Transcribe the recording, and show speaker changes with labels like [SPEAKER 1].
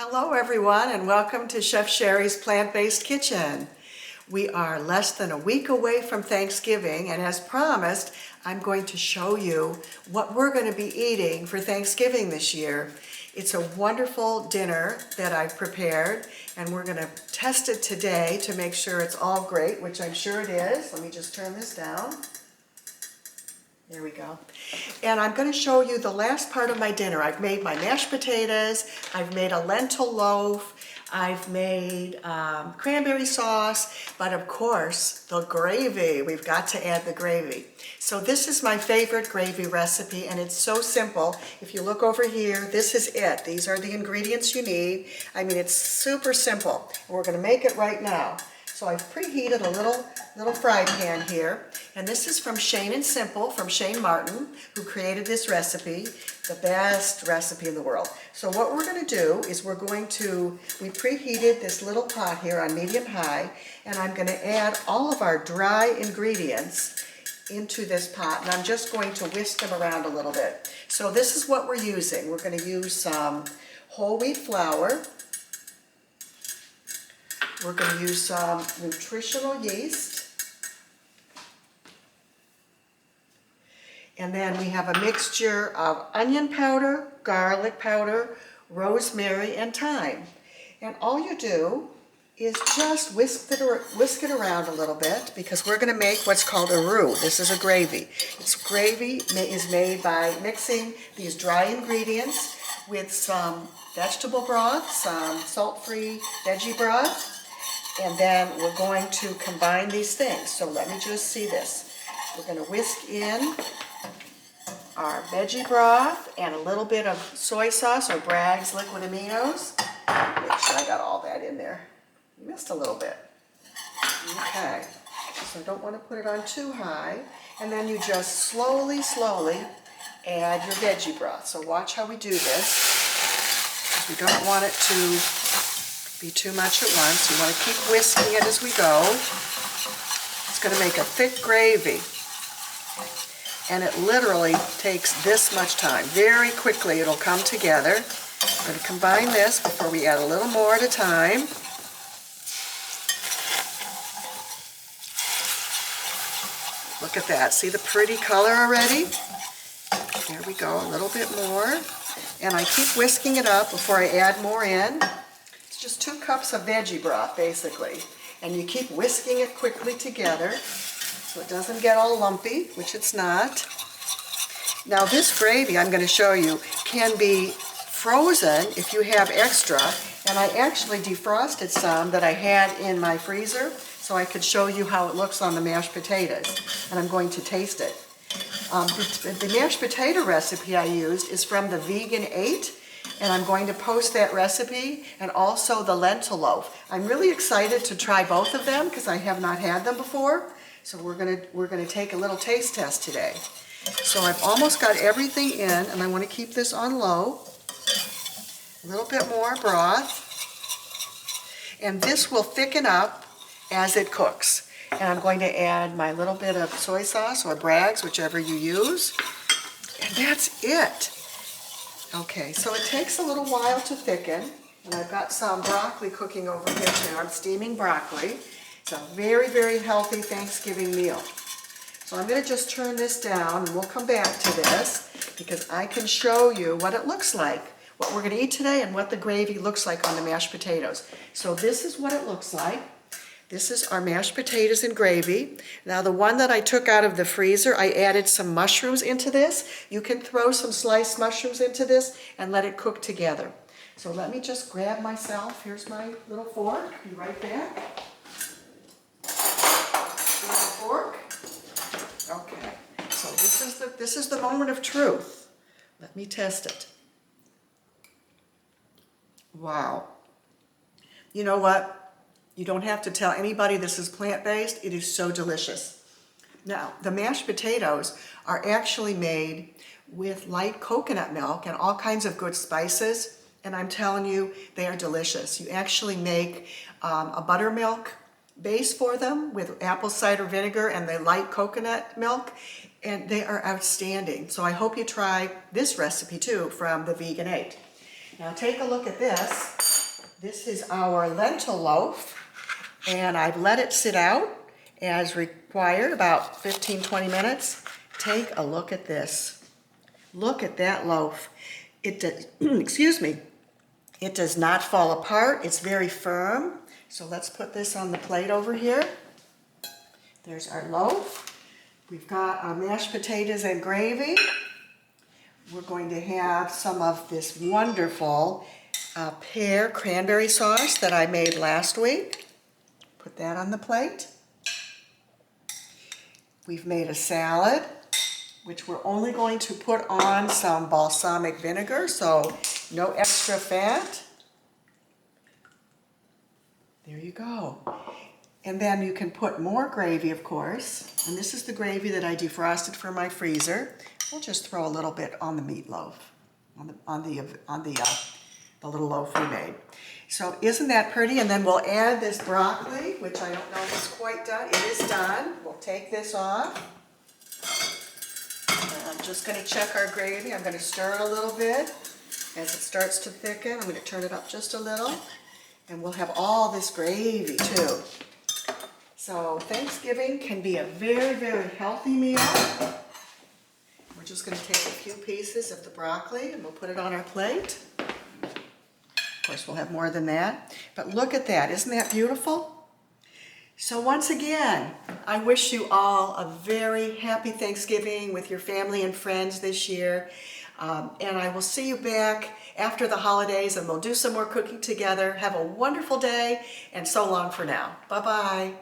[SPEAKER 1] Hello everyone and welcome to Chef Sherry's Plant-Based Kitchen. We are less than a week away from Thanksgiving, and as promised, I'm going to show you what we're going to be eating for Thanksgiving this year. It's a wonderful dinner that I've prepared, and we're going to test it today to make sure it's all great, which I'm sure it is. Let me just turn this down. There we go. And I'm going to show you the last part of my dinner. I've made my mashed potatoes, I've made a lentil loaf, I've made cranberry sauce, but of course the gravy. We've got to add the gravy. So this is my favorite gravy recipe, and it's so simple. If you look over here, this is it. These are the ingredients you need. I mean, it's super simple. And we're going to make it right now. So I've preheated a little fry pan here, and this is from Shane and Simple, from Shane Martin, who created this recipe, the best recipe in the world. So what we're going to do is we preheated this little pot here on medium-high, and I'm going to add all of our dry ingredients into this pot, and I'm just going to whisk them around a little bit. So this is what we're using. We're going to use some whole wheat flour. We're going to use some nutritional yeast. And then we have a mixture of onion powder, garlic powder, rosemary, and thyme. And all you do is just whisk it around a little bit, because we're going to make what's called a roux. This is a gravy. This gravy is made by mixing these dry ingredients with some vegetable broth, some salt-free veggie broth, and then we're going to combine these things. So let me just see this. We're going to whisk in our veggie broth and a little bit of soy sauce or Bragg's liquid aminos. Make sure I got all that in there. Missed a little bit. Okay, so I don't want to put it on too high. And then you just slowly add your veggie broth. So watch how we do this. We don't want it to be too much at once. You want to keep whisking it as we go. It's going to make a thick gravy. And it literally takes this much time. Very quickly it'll come together. I'm going to combine this before we add a little more at a time. Look at that. See the pretty color already? There we go, a little bit more. And I keep whisking it up before I add more in. It's just 2 cups of veggie broth, basically. And you keep whisking it quickly together so it doesn't get all lumpy, which it's not. Now this gravy, I'm going to show you, can be frozen if you have extra. And I actually defrosted some that I had in my freezer so I could show you how it looks on the mashed potatoes. And I'm going to taste it. The mashed potato recipe I used is from the Vegan 8, and I'm going to post that recipe and also the lentil loaf. I'm really excited to try both of them because I have not had them before. So we're gonna take a little taste test today. So I've almost got everything in, and I want to keep this on low. A little bit more broth, and this will thicken up as it cooks. And I'm going to add my little bit of soy sauce or Bragg's, whichever you use. And that's it. Okay, so it takes a little while to thicken. And I've got some broccoli cooking over here too. I'm steaming broccoli. It's a very, very healthy Thanksgiving meal. So I'm going to just turn this down, and we'll come back to this because I can show you what it looks like, what we're going to eat today, and what the gravy looks like on the mashed potatoes. So this is what it looks like. This is our mashed potatoes and gravy. Now the one that I took out of the freezer, I added some mushrooms into this. You can throw some sliced mushrooms into this and let it cook together. So let me just grab myself. Here's my little fork. Be right back. Little fork. Okay. So this is the moment of truth. Let me test it. Wow. You know what? You don't have to tell anybody this is plant-based. It is so delicious. Now, the mashed potatoes are actually made with light coconut milk and all kinds of good spices, and I'm telling you, they are delicious. You actually make a buttermilk base for them with apple cider vinegar and the light coconut milk, and they are outstanding. So I hope you try this recipe too from the Vegan 8. Now take a look at this. This is our lentil loaf, and I've let it sit out as required, about 15-20 minutes. Take a look at this. Look at that loaf. It does, excuse me, it does not fall apart. It's very firm. So let's put this on the plate over here. There's our loaf. We've got our mashed potatoes and gravy. We're going to have some of this wonderful pear cranberry sauce that I made last week. Put that on the plate. We've made a salad, which we're only going to put on some balsamic vinegar, so no extra fat. There you go. And then you can put more gravy, of course. And this is the gravy that I defrosted from my freezer. We'll just throw a little bit on the meatloaf, on the little loaf we made. So isn't that pretty? And then we'll add this broccoli, which I don't know if it's quite done. It is done. We'll take this off. And I'm just going to check our gravy. I'm going to stir it a little bit. As it starts to thicken, I'm going to turn it up just a little. And we'll have all this gravy too. So Thanksgiving can be a very, very healthy meal. We're just going to take a few pieces of the broccoli and we'll put it on our plate. Of course, we'll have more than that. But look at that. Isn't that beautiful? So once again, I wish you all a very happy Thanksgiving with your family and friends this year. And I will see you back after the holidays and we'll do some more cooking together. Have a wonderful day and so long for now. Bye-bye.